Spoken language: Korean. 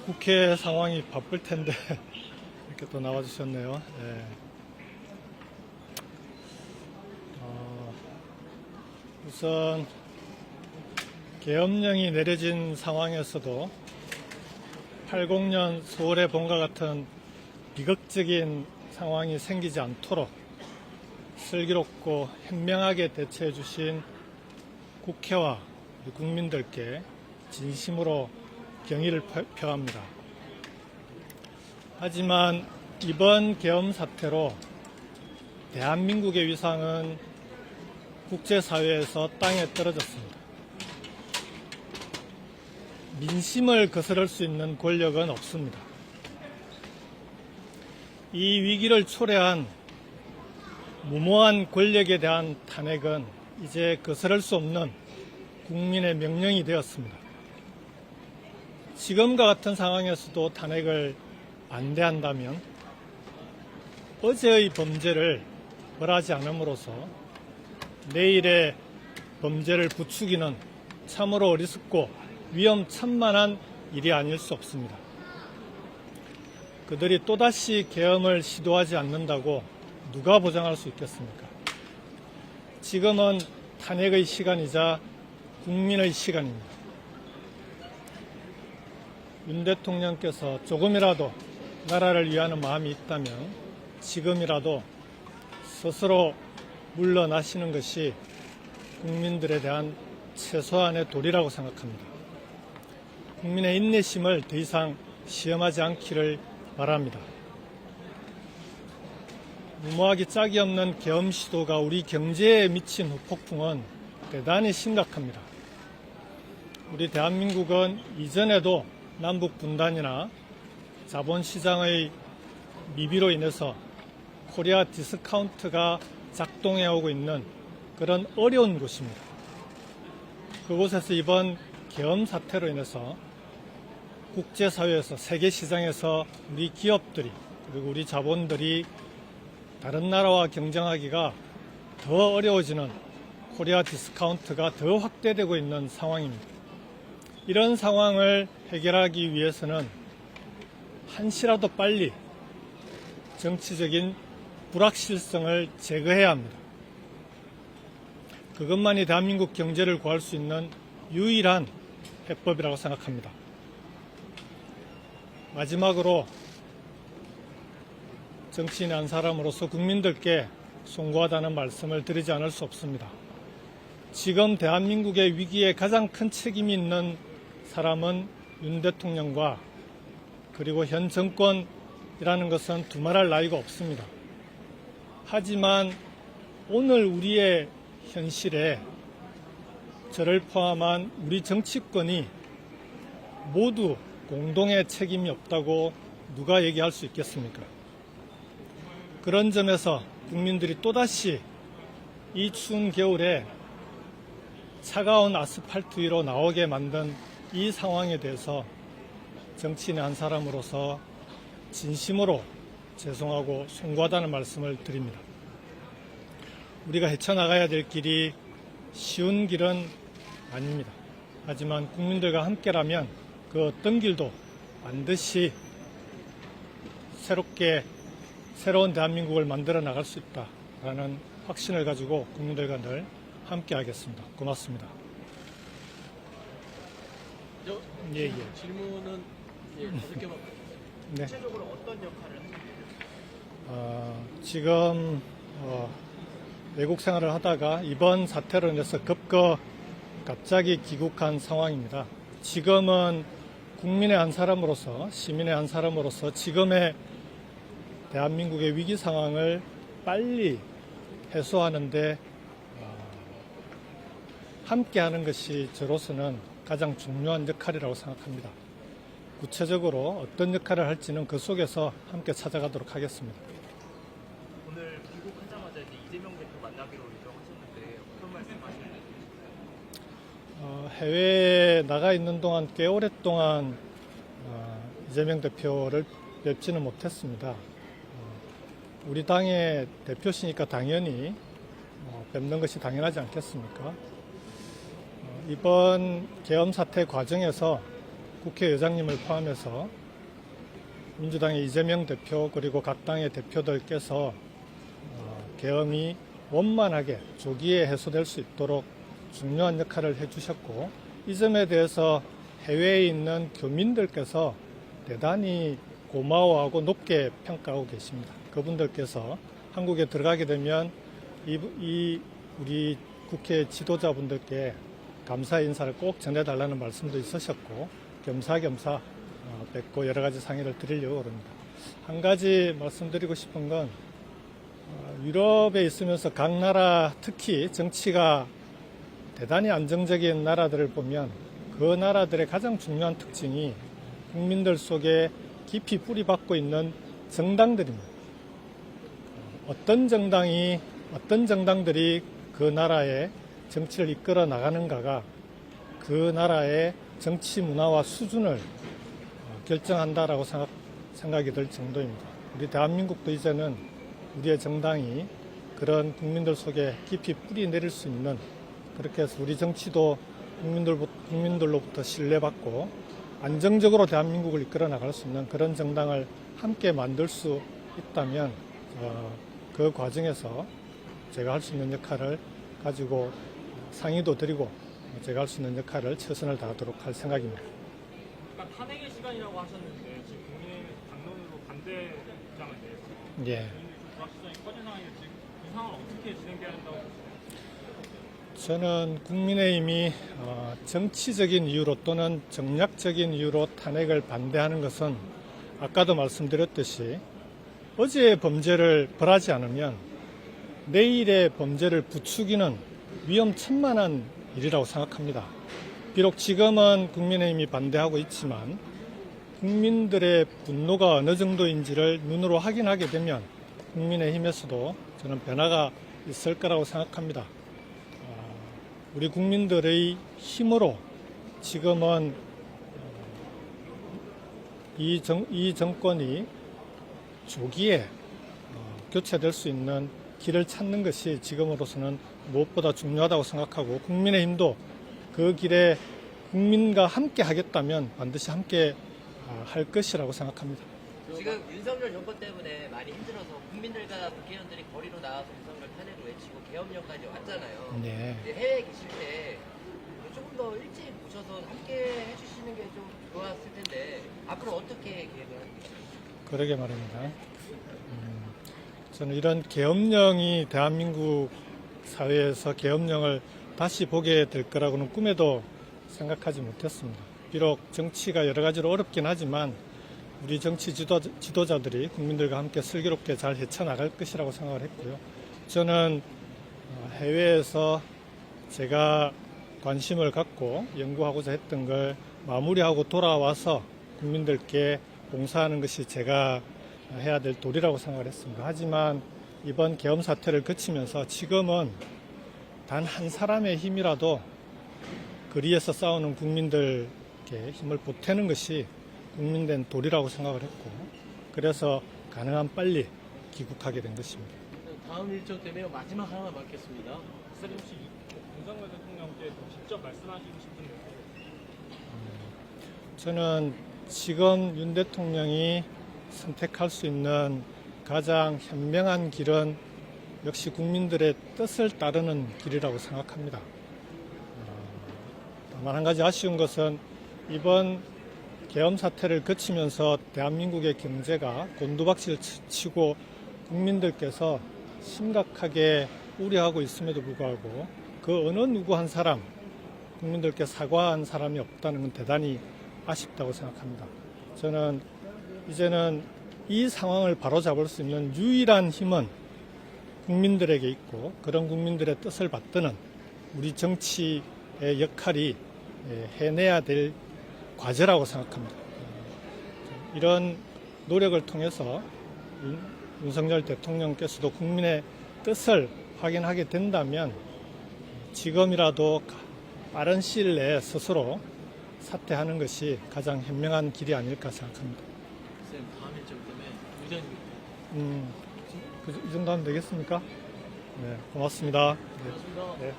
국회 상황이 바쁠 텐데 이렇게 또 나와주셨네요. 네. 우선 계엄령이 내려진 상황에서도 80년 서울의 봄과 같은 비극적인 상황이 생기지 않도록 슬기롭고 현명하게 대처해 주신 국회와 국민들께 진심으로 경의를 표합니다. 하지만 이번 계엄 사태로 대한민국의 위상은 국제사회에서 땅에 떨어졌습니다. 민심을 거스를 수 있는 권력은 없습니다. 이 위기를 초래한 무모한 권력에 대한 탄핵은 이제 거스를 수 없는 국민의 명령이 되었습니다. 지금과 같은 상황에서도 탄핵을 반대한다면 어제의 범죄를 벌하지 않음으로써 내일의 범죄를 부추기는 참으로 어리석고 위험천만한 일이 아닐 수 없습니다. 그들이 또다시 계엄을 시도하지 않는다고 누가 보장할 수 있겠습니까? 지금은 탄핵의 시간이자 국민의 시간입니다. 윤 대통령께서 조금이라도 나라를 위하는 마음이 있다면 지금이라도 스스로 물러나시는 것이 국민들에 대한 최소한의 도리라고 생각합니다. 국민의 인내심을 더 이상 시험하지 않기를 바랍니다. 무모하기 짝이 없는 계엄 시도가 우리 경제에 미친 후폭풍은 대단히 심각합니다. 우리 대한민국은 이전에도 남북 분단이나 자본시장의 미비로 인해서 코리아 디스카운트가 작동해오고 있는 그런 어려운 곳입니다. 그곳에서 이번 계엄 사태로 인해서 국제사회에서 세계시장에서 우리 기업들이 그리고 우리 자본들이 다른 나라와 경쟁하기가 더 어려워지는 코리아 디스카운트가 더 확대되고 있는 상황입니다. 이런 상황을 해결하기 위해서는 한시라도 빨리 정치적인 불확실성을 제거해야 합니다. 그것만이 대한민국 경제를 구할 수 있는 유일한 해법이라고 생각합니다. 마지막으로 정치인의 한 사람으로서 국민들께 송구하다는 말씀을 드리지 않을 수 없습니다. 지금 대한민국의 위기에 가장 큰 책임이 있는 사람은 윤 대통령과 그리고 현 정권이라는 것은 두말할 나위가 없습니다. 하지만 오늘 우리의 현실에 저를 포함한 우리 정치권이 모두 공동의 책임이 없다고 누가 얘기할 수 있겠습니까? 그런 점에서 국민들이 또다시 이 추운 겨울에 차가운 아스팔트 위로 나오게 만든 이 상황에 대해서 정치인의 한 사람으로서 진심으로 죄송하고 송구하다는 말씀을 드립니다. 우리가 헤쳐나가야 될 길이 쉬운 길은 아닙니다. 하지만 국민들과 함께라면 그 어떤 길도 반드시 새로운 대한민국을 만들어 나갈 수 있다라는 확신을 가지고 국민들과 늘 함께하겠습니다. 고맙습니다. 질문은 5개만. 네. 구체적으로 어떤 역할을 하시나요? 지금 외국 생활을 하다가 이번 사태로 인해서 갑자기 귀국한 상황입니다. 지금은 국민의 한 사람으로서, 시민의 한 사람으로서 지금의 대한민국의 위기 상황을 빨리 해소하는데 함께하는 것이 저로서는 가장 중요한 역할이라고 생각합니다. 구체적으로 어떤 역할을 할지는 그 속에서 함께 찾아가도록 하겠습니다. 오늘 귀국하자마자 이재명 대표 만나기로 예정하셨는데 어떤 말씀하시는지? 해외에 나가 있는 동안 꽤 오랫동안 이재명 대표를 뵙지는 못했습니다. 우리 당의 대표시니까 당연히 뵙는 것이 당연하지 않겠습니까? 이번 계엄 사태 과정에서 국회의장님을 포함해서 민주당의 이재명 대표 그리고 각 당의 대표들께서 계엄이 원만하게 조기에 해소될 수 있도록 중요한 역할을 해주셨고, 이 점에 대해서 해외에 있는 교민들께서 대단히 고마워하고 높게 평가하고 계십니다. 그분들께서 한국에 들어가게 되면 우리 국회 지도자분들께 감사 인사를 꼭 전해달라는 말씀도 있으셨고, 겸사겸사 뵙고 여러 가지 상의를 드리려고 합니다. 한 가지 말씀드리고 싶은 건 유럽에 있으면서 각 나라 특히 정치가 대단히 안정적인 나라들을 보면 그 나라들의 가장 중요한 특징이 국민들 속에 깊이 뿌리박고 있는 정당들입니다. 어떤 정당들이 그 나라의 정치를 이끌어 나가는가가 그 나라의 정치 문화와 수준을 결정한다라고 생각이 들 정도입니다. 우리 대한민국도 이제는 우리의 정당이 그런 국민들 속에 깊이 뿌리 내릴 수 있는, 그렇게 해서 우리 정치도 국민들로부터 신뢰받고 안정적으로 대한민국을 이끌어 나갈 수 있는 그런 정당을 함께 만들 수 있다면 그 과정에서 제가 할 수 있는 역할을 가지고 상의도 드리고 제가 할 수 있는 역할을 최선을 다하도록 할 생각입니다. 아까 탄핵의 시간이라고 하셨는데 지금 국민의힘 당론으로 반대 입장을 내셨어요. 예. 불확실성이 커진 상황인데 지금 이 상황을 어떻게 진행돼야 한다고 보세요? 저는 국민의힘이 정치적인 이유로 또는 정략적인 이유로 탄핵을 반대하는 것은 아까도 말씀드렸듯이 어제의 범죄를 벌하지 않으면 내일의 범죄를 부추기는 위험천만한 일이라고 생각합니다. 비록 지금은 국민의힘이 반대하고 있지만 국민들의 분노가 어느 정도인지를 눈으로 확인하게 되면 국민의힘에서도 저는 변화가 있을 거라고 생각합니다. 우리 국민들의 힘으로 지금은 이 정권이 조기에 교체될 수 있는 길을 찾는 것이 지금으로서는 무엇보다 중요하다고 생각하고, 국민의힘도 그 길에 국민과 함께 하겠다면 반드시 함께 할 것이라고 생각합니다. 지금 윤석열 정권 때문에 많이 힘들어서 국민들과 국회의원들이 거리로 나와서 윤석열 탄핵을 외치고 계엄령까지 왔잖아요. 네. 이제 해외에 계실 때 조금 더 일찍 오셔서 함께 해주시는 게 좀 좋았을 텐데 앞으로 어떻게 계획을 하고 계십니까? 그러게 말입니다. 저는 이런 계엄령이 대한민국 사회에서 계엄령을 다시 보게 될 거라고는 꿈에도 생각하지 못했습니다. 비록 정치가 여러 가지로 어렵긴 하지만 우리 정치 지도자들이 국민들과 함께 슬기롭게 잘 헤쳐나갈 것이라고 생각을 했고요. 저는 해외에서 제가 관심을 갖고 연구하고자 했던 걸 마무리하고 돌아와서 국민들께 봉사하는 것이 제가 해야 될 도리라고 생각을 했습니다. 하지만 이번 계엄 사태를 거치면서 지금은 단 한 사람의 힘이라도 거리에서 싸우는 국민들께 힘을 보태는 것이 국민된 도리라고 생각을 했고, 그래서 가능한 빨리 귀국하게 된 것입니다. 다음 일정 때문에 마지막 하나만 받겠습니다. 박사님 혹시 윤석열 대통령께 직접 말씀하시고 싶은 저는 지금 윤 대통령이 선택할 수 있는 가장 현명한 길은 역시 국민들의 뜻을 따르는 길이라고 생각합니다. 다만 한 가지 아쉬운 것은 이번 계엄 사태를 거치면서 대한민국의 경제가 곤두박질 치고 국민들께서 심각하게 우려하고 있음에도 불구하고 그 어느 누구 한 사람, 국민들께 사과한 사람이 없다는 건 대단히 아쉽다고 생각합니다. 저는 이제는 이 상황을 바로잡을 수 있는 유일한 힘은 국민들에게 있고, 그런 국민들의 뜻을 받드는 우리 정치의 역할이 해내야 될 과제라고 생각합니다. 이런 노력을 통해서 윤석열 대통령께서도 국민의 뜻을 확인하게 된다면 지금이라도 빠른 시일 내에 스스로 사퇴하는 것이 가장 현명한 길이 아닐까 생각합니다. 선생님 다음 일정 때문에 의전입니다. 이 정도 하면 되겠습니까? 네, 고맙습니다. 고맙습니다. 네.